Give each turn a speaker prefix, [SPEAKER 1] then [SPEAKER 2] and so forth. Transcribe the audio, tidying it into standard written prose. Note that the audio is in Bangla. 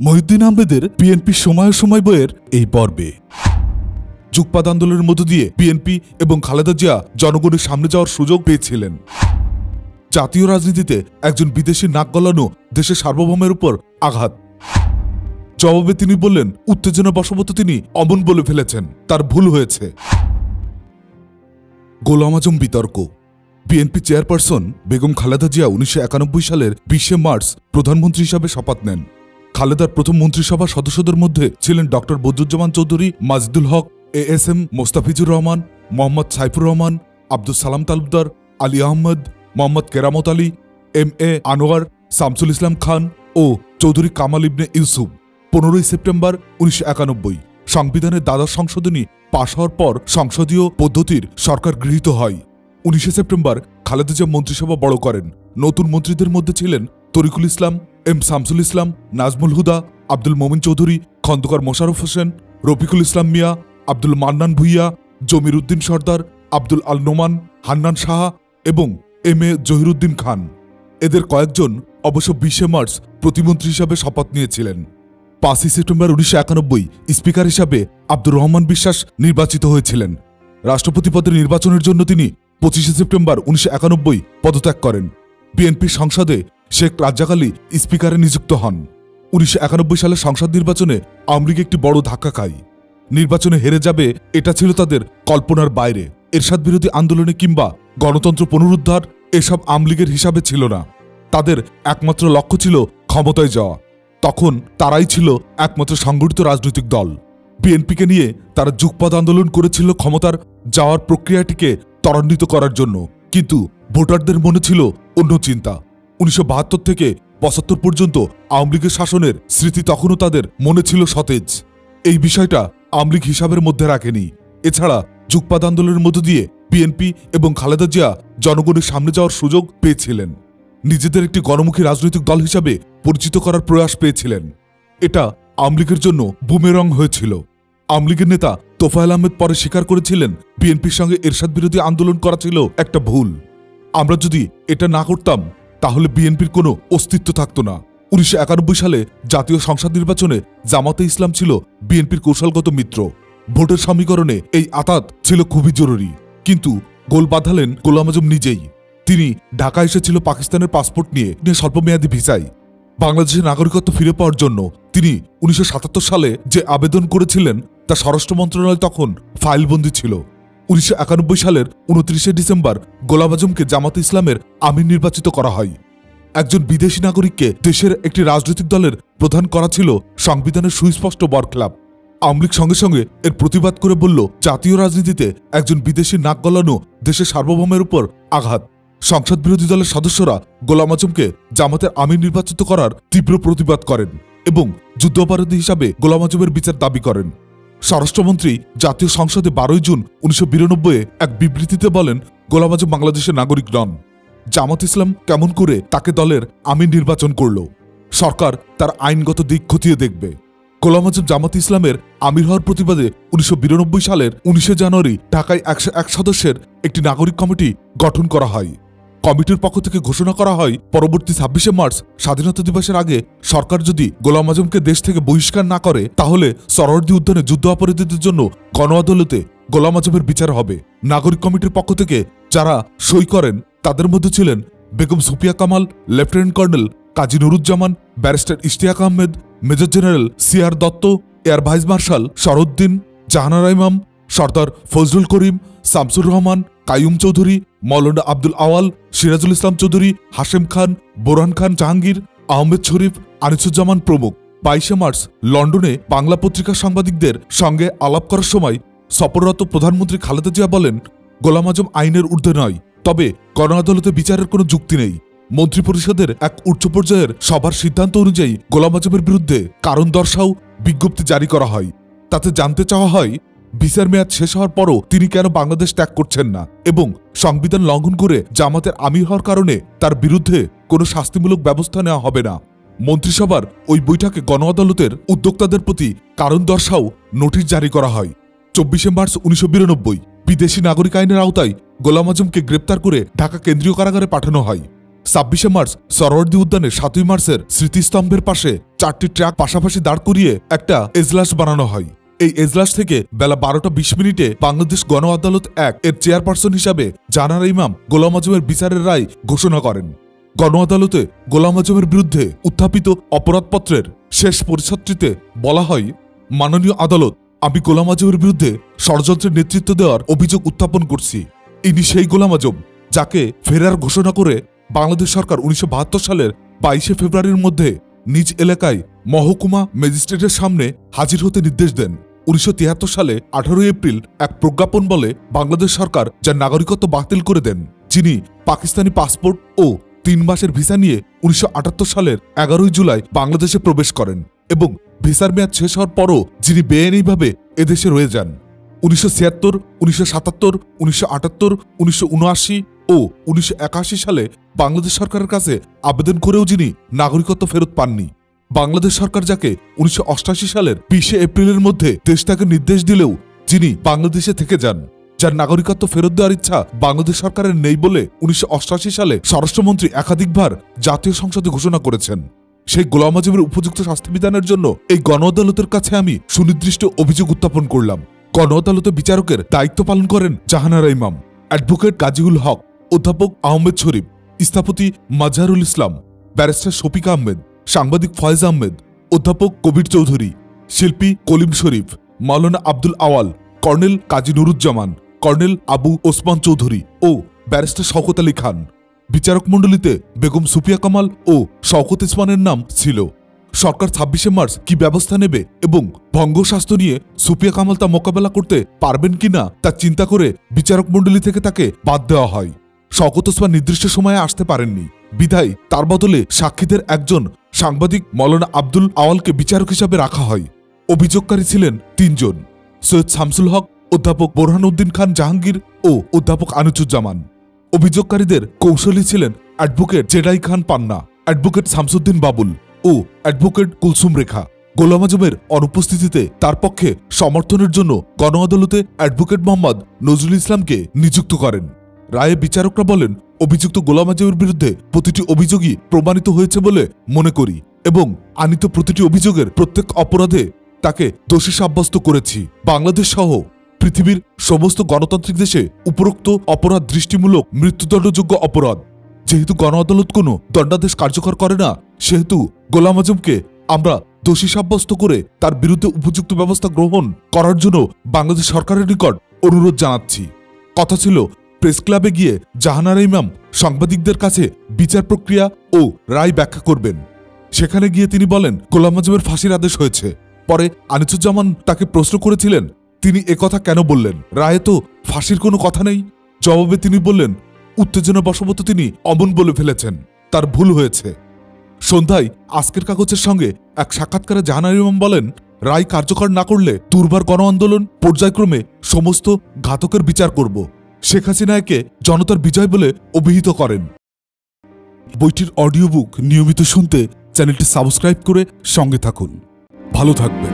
[SPEAKER 1] মহিউদ্দিন আহমেদের বিএনপি সময় সময় বইয়ের এই পর্বে যুগপাত আন্দোলনের মধ্য দিয়ে বিএনপি এবং খালেদা জিয়া জনগণের সামনে যাওয়ার সুযোগ পেয়েছিলেন। জাতীয় রাজনীতিতে একজন বিদেশি নাক গলানো দেশের সার্বভৌমের উপর আঘাত। জবাবে তিনি বললেন, উত্তেজনা বশবর্ত তিনি অমন বলে ফেলেছেন, তার ভুল হয়েছে। গোলাম আজম বিতর্ক। বিএনপি চেয়ারপারসন বেগম খালেদা জিয়া 1991 সালের 20 মার্চ প্রধানমন্ত্রী হিসাবে শপথ নেন। খালেদার প্রথম মন্ত্রিসভার সদস্যদের মধ্যে ছিলেন ডক্টর বদরুজ্জামান চৌধুরী, মাজিদুল হক, এএসএম মোস্তাফিজুর রহমান, মোহাম্মদ সাইফুর রহমান, আব্দুল সালাম তালুকদার, আলী আহমদ, মোহাম্মদ কেরামত আলী, এম.এ. আনোয়ার, শামসুল ইসলাম খান ও চৌধুরী কামাল ইবনে ইউসুফ। 15 সেপ্টেম্বর 1991 সংবিধানের দ্বাদশ সংশোধনী পাশ হওয়ার পর সংসদীয় পদ্ধতির সরকার গৃহীত হয়। 19 সেপ্টেম্বর খালেদা জিয়া মন্ত্রিসভা বড় করেন। নতুন মন্ত্রীদের মধ্যে ছিলেন তরিকুল ইসলাম, এম শামসুল ইসলাম, নাজমুল হুদা, আব্দুল মোমিন চৌধুরী, খন্দকার মোশাররফ হোসেন, রফিকুল ইসলাম মিয়া, আব্দুল মান্নান ভুইয়া, জমির উদ্দিন সর্দার, আব্দুল আল নোমান, হান্নান সাহা এবং এম.এ. জহিরুদ্দিন খান। এদের কয়েকজন অবশ্য 20 মার্চ প্রতিমন্ত্রী হিসাবে শপথ নিয়েছিলেন। 5 সেপ্টেম্বর 1991 স্পিকার হিসাবে আব্দুর রহমান বিশ্বাস নির্বাচিত হয়েছিলেন। রাষ্ট্রপতি পদের নির্বাচনের জন্য তিনি 25 সেপ্টেম্বর 1991 পদত্যাগ করেন। বিএনপির সংসদে শেখ রাজ্জাক আলী স্পিকারে নিযুক্ত হন। 1991 সালের সংসদ নির্বাচনে আওয়ামী লীগ একটি বড় ধাক্কা খায়। নির্বাচনে হেরে যাবে এটা ছিল তাদের কল্পনার বাইরে। এরশাদ বিরোধী আন্দোলনে কিংবা গণতন্ত্র পুনরুদ্ধার এসব আওয়ামী লীগের হিসাবে ছিল না। তাদের একমাত্র লক্ষ্য ছিল ক্ষমতায় যাওয়া। তখন তারাই ছিল একমাত্র সংগঠিত রাজনৈতিক দল। বিএনপিকে নিয়ে তারা যুগপৎ আন্দোলন করেছিল ক্ষমতার যাওয়ার প্রক্রিয়াটিকে ত্বরান্বিত করার জন্য, কিন্তু ভোটারদের মনে ছিল অন্য চিন্তা। 1972 থেকে 75 পর্যন্ত আওয়ামী লীগের শাসনের স্মৃতি তখনও তাদের মনে ছিল সতেজ। এই বিষয়টা আওয়ামী লীগ হিসাবের মধ্যে রাখেনি। এছাড়া যুগপৎ আন্দোলনের মধ্য দিয়ে বিএনপি এবং খালেদা জিয়া জনগণের সামনে যাওয়ার সুযোগ পেয়েছিলেন। নিজেদের একটি গণমুখী রাজনৈতিক দল হিসাবে পরিচিত করার প্রয়াস পেয়েছিলেন। এটা আওয়ামী লীগের জন্য বুমেরাং হয়েছিল। আওয়ামী লীগের নেতা তোফায়েল আহমেদ পরে স্বীকার করেছিলেন, বিএনপির সঙ্গে এরশাদ বিরোধী আন্দোলন করা ছিল একটা ভুল। আমরা যদি এটা না করতাম তাহলে বিএনপির কোনো অস্তিত্ব থাকত না। 1991 সালে জাতীয় সংসদ নির্বাচনে জামাতে ইসলাম ছিল বিএনপির কৌশলগত মিত্র। ভোটের সমীকরণে এই আতাত ছিল খুবই জরুরি, কিন্তু গোল বাঁধালেন গোলাম আজম নিজেই। তিনি ঢাকা এসেছিল পাকিস্তানের পাসপোর্ট নিয়ে স্বল্পমেয়াদী ভিসায়। বাংলাদেশের নাগরিকত্ব ফিরে পাওয়ার জন্য তিনি 1977 সালে যে আবেদন করেছিলেন তা স্বরাষ্ট্র মন্ত্রণালয় তখন ফাইলবন্দি ছিল। 1991 সালের 29 ডিসেম্বর গোলাম আজমকে জামাতে ইসলামের আমির নির্বাচিত করা হয়। একজন বিদেশি নাগরিককে দেশের একটি রাজনৈতিক দলের প্রধান করা ছিল সংবিধানের সুস্পষ্ট বরখেলাপ। আওয়ামী লীগ সঙ্গে সঙ্গে এর প্রতিবাদ করে বলল, জাতীয় রাজনীতিতে একজন বিদেশি নাক গলানো দেশের সার্বভৌমের উপর আঘাত। সংসদ বিরোধী দলের সদস্যরা গোলাম আজমকে জামাতের আমির নির্বাচিত করার তীব্র প্রতিবাদ করেন এবং যুদ্ধাপরাধী হিসাবে গোলাম আজমের বিচার দাবি করেন। স্বরাষ্ট্রমন্ত্রী জাতীয় সংসদে 12 জুন 1992 এক বিবৃতিতে বলেন, গোলাম আজম বাংলাদেশের নাগরিক নন। জামাত ইসলাম কেমন করে তাকে দলের আমির নির্বাচন করল? সরকার তার আইনগত দিক খতিয়ে দেখবে। গোলাম আজম জামাত ইসলামের আমির হওয়ার প্রতিবাদে 1992 সালের 19 জানুয়ারি ঢাকায় 101 সদস্যের একটি নাগরিক কমিটি গঠন করা হয়। কমিটির পক্ষ থেকে ঘোষণা করা হয়, পরবর্তী 26 মার্চ স্বাধীনতা দিবসের আগে সরকার যদি গোলাম আজমকে দেশ থেকে বহিষ্কার না করে তাহলে সরোয়ার্দী উদ্যানে যুদ্ধ অপরাধীদের জন্য গণ আদালতে গোলাম আজমের বিচার হবে। নাগরিক কমিটির পক্ষ থেকে যারা সই করেন তাদের মধ্যে ছিলেন Begum Sufia Kamal, lieutenant colonel Kazi Nuruzzaman, barrister Ishtiaq Ahmed, major general CR Datta, air vice marshal Sharatuddin, Jahanara Imam, Sardar Fazlul Karim, Shamsur Rahman, Qayyum Chowdhury, মৌলানা আব্দুল আওয়াল, সিরাজুল ইসলাম চৌধুরী, হাশেম খান, বোরহান খান জাহাঙ্গীর, আহমেদ শরীফ, আনিসুজ্জামান প্রমুখ। 22 মার্চ লন্ডনে বাংলা পত্রিকার সাংবাদিকদের সঙ্গে আলাপ করার সময় সফররত প্রধানমন্ত্রী খালেদা জিয়া বলেন, গোলাম আজম আইনের ঊর্ধ্বে নয়, তবে গণ আদালতে বিচারের কোনো যুক্তি নেই। মন্ত্রিপরিষদের এক উচ্চ পর্যায়ের সভার সিদ্ধান্ত অনুযায়ী গোলাম আজমের বিরুদ্ধে কারণ দর্শাও বিজ্ঞপ্তি জারি করা হয়। তাতে জানতে চাওয়া হয়, ভিসার মেয়াদ শেষ হওয়ার পরও তিনি কেন বাংলাদেশ ত্যাগ করছেন না এবং সংবিধান লঙ্ঘন করে জামাতের আমির হওয়ার কারণে তার বিরুদ্ধে কোনো শাস্তিমূলক ব্যবস্থা নেওয়া হবে না। মন্ত্রিসভার ওই বৈঠকে গণ আদালতের উদ্যোক্তাদের প্রতি কারণ দর্শাও নোটিশ জারি করা হয়। 24 মার্চ 1992 বিদেশি নাগরিক আইনের আওতায় গোলাম আজমকে গ্রেপ্তার করে ঢাকা কেন্দ্রীয় কারাগারে পাঠানো হয়। 26শে মার্চ সরোয়ার্দী উদ্যানে 7ই মার্চের স্মৃতিস্তম্ভের পাশে 4টি ট্রাক পাশাপাশি দাঁড় করিয়ে একটা এজলাস বানানো হয়। এই এজলাস থেকে বেলা 12টা 20 মিনিটে বাংলাদেশ গণ আদালত 1 এর চেয়ারপারসন হিসাবে জাহানারা ইমাম গোলাম আজমের বিচারের রায় ঘোষণা করেন। গণ আদালতে গোলাম আজমের বিরুদ্ধে উত্থাপিত অপরাধপত্রের শেষ পরিচ্ছদটিতে বলা হয়, মাননীয় আদালত, আমি গোলাম আজমের বিরুদ্ধে ষড়যন্ত্রের নেতৃত্ব দেওয়ার অভিযোগ উত্থাপন করছি। ইনি সেই গোলাম আজম যাকে ফেরার ঘোষণা করে বাংলাদেশ সরকার 1972 সালের 22শে ফেব্রুয়ারির মধ্যে নিজ এলাকায় মহকুমা ম্যাজিস্ট্রেটের সামনে হাজির হতে নির্দেশ দেন। 1973 সালে 18 এপ্রিল এক প্রজ্ঞাপন বলে বাংলাদেশ সরকার যার নাগরিকত্ব বাতিল করে দেন, যিনি পাকিস্তানি পাসপোর্ট ও 3 মাসের ভিসা নিয়ে 1978 সালের 11 জুলাই বাংলাদেশে প্রবেশ করেন এবং ভিসার মেয়াদ শেষ হওয়ার পরও যিনি বেআইনিভাবে এদেশে রয়ে যান। 1976, 1977, 1978, 1979 ও 1981 সালে বাংলাদেশ সরকারের কাছে আবেদন করেও যিনি নাগরিকত্ব ফেরত পাননি। বাংলাদেশ সরকার যাকে 1988 সালের 20শে এপ্রিলের মধ্যে দেশ ত্যাগের নির্দেশ দিলেও যিনি বাংলাদেশে থেকে যান, যার নাগরিকত্ব ফেরত দেওয়ার ইচ্ছা বাংলাদেশ সরকারের নেই বলে 1988 সালে স্বরাষ্ট্রমন্ত্রী একাধিকবার জাতীয় সংসদে ঘোষণা করেছেন। সেই গোলাম আজমের উপযুক্ত শাস্তিবিধানের জন্য এই গণ আদালতের কাছে আমি সুনির্দিষ্ট অভিযোগ উত্থাপন করলাম। গণ আদালতে বিচারকের দায়িত্ব পালন করেন জাহানারা ইমাম, অ্যাডভোকেট গাজীউল হক, অধ্যাপক আহমেদ শরীফ, স্থপতি মাজহারুল ইসলাম, ব্যারিস্টার শফিক আহমেদ, সাংবাদিক ফয়েজ আহমেদ, অধ্যাপক কবির চৌধুরী, শিল্পী কলিম শরীফ, মাওলানা আব্দুল আওয়াল, কর্নেল কাজী নুরুজ্জামান, কর্নেল আবু ওসমান চৌধুরী ও ব্যারিস্টার শওকত আলী খান। বিচারক মণ্ডলীতে বেগম সুফিয়া কামাল ও শওকত ইসমানের নাম ছিল। সরকার 26শে মার্চ কি ব্যবস্থা নেবে এবং ভঙ্গস্বাস্থ্য নিয়ে সুফিয়া কামাল তা মোকাবেলা করতে পারবেন কিনা তা চিন্তা করে বিচারক মণ্ডলী থেকে তাকে বাদ দেওয়া হয়। শওকত ওসমান নির্দিষ্ট সময়ে আসতে পারেননি, বিধায় তার বদলে সাক্ষীদের একজন সাংবাদিক মাওলানা আব্দুল আওয়ালকে বিচারক হিসাবে রাখা হয়। অভিযোগকারী ছিলেন 3 জন, সৈয়দ শামসুল হক, অধ্যাপক বোরহানউদ্দিন খান জাহাঙ্গীর ও অধ্যাপক আনিসুজ্জামান। অভিযোগকারীদের কৌশলী ছিলেন অ্যাডভোকেট জেডাই খান পান্না, অ্যাডভোকেট শামসুদ্দিন বাবুল ও অ্যাডভোকেট কুলসুম রেখা। গোলাম আজমের অনুপস্থিতিতে তার পক্ষে সমর্থনের জন্য গণ আদালতে অ্যাডভোকেট মোহাম্মদ নজরুল ইসলামকে নিযুক্ত করেন। রায়ে বিচারকরা বলেন, অভিযুক্ত গোলাম আজমের বিরুদ্ধে প্রতিটি অভিযোগই প্রমাণিত হয়েছে বলে মনে করি এবং আনিত প্রতিটি অভিযোগের প্রত্যেক অপরাধে তাকে দোষী সাব্যস্ত করেছি। বাংলাদেশ সহ পৃথিবীর সমস্ত গণতান্ত্রিক দেশে উপরোক্ত অপরাধ দৃষ্টিমূলক মৃত্যুদণ্ডযোগ্য অপরাধ। যেহেতু গণ আদালত কোনো দণ্ডাদেশ কার্যকর করে না, সেহেতু গোলাম আজমকে আমরা দোষী সাব্যস্ত করে তার বিরুদ্ধে উপযুক্ত ব্যবস্থা গ্রহণ করার জন্য বাংলাদেশ সরকারের নিকট অনুরোধ জানাচ্ছি। কথা ছিল, প্রেস ক্লাবে গিয়ে জাহানারা ইমাম সাংবাদিকদের কাছে বিচার প্রক্রিয়া ও রায় ব্যাখ্যা করবেন। সেখানে গিয়ে তিনি বলেন, গোলাম আজমের ফাঁসির আদেশ হয়েছে। পরে আনিসুজ্জামান তাকে প্রশ্ন করেছিলেন, তিনি একথা কেন বললেন? রায়ে তো ফাঁসির কোনো কথা নেই। জবাবে তিনি বললেন, উত্তেজনা বশবত তিনি অমন বলে ফেলেছেন, তার ভুল হয়েছে। সন্ধ্যায় আজকের কাগজের সঙ্গে এক সাক্ষাৎকারে জাহানারা ইমাম বলেন, রায় কার্যকর না করলে দুর্বার গণ আন্দোলন পর্যায়ক্রমে সমস্ত ঘাতকের বিচার করব। শেখ হাসিনাকে জনতার বিজয় বলে অভিহিত করেন। বইটির অডিও বুক নিয়মিত শুনতে চ্যানেলটি সাবস্ক্রাইব করে সঙ্গে থাকুন। ভালো থাকবেন।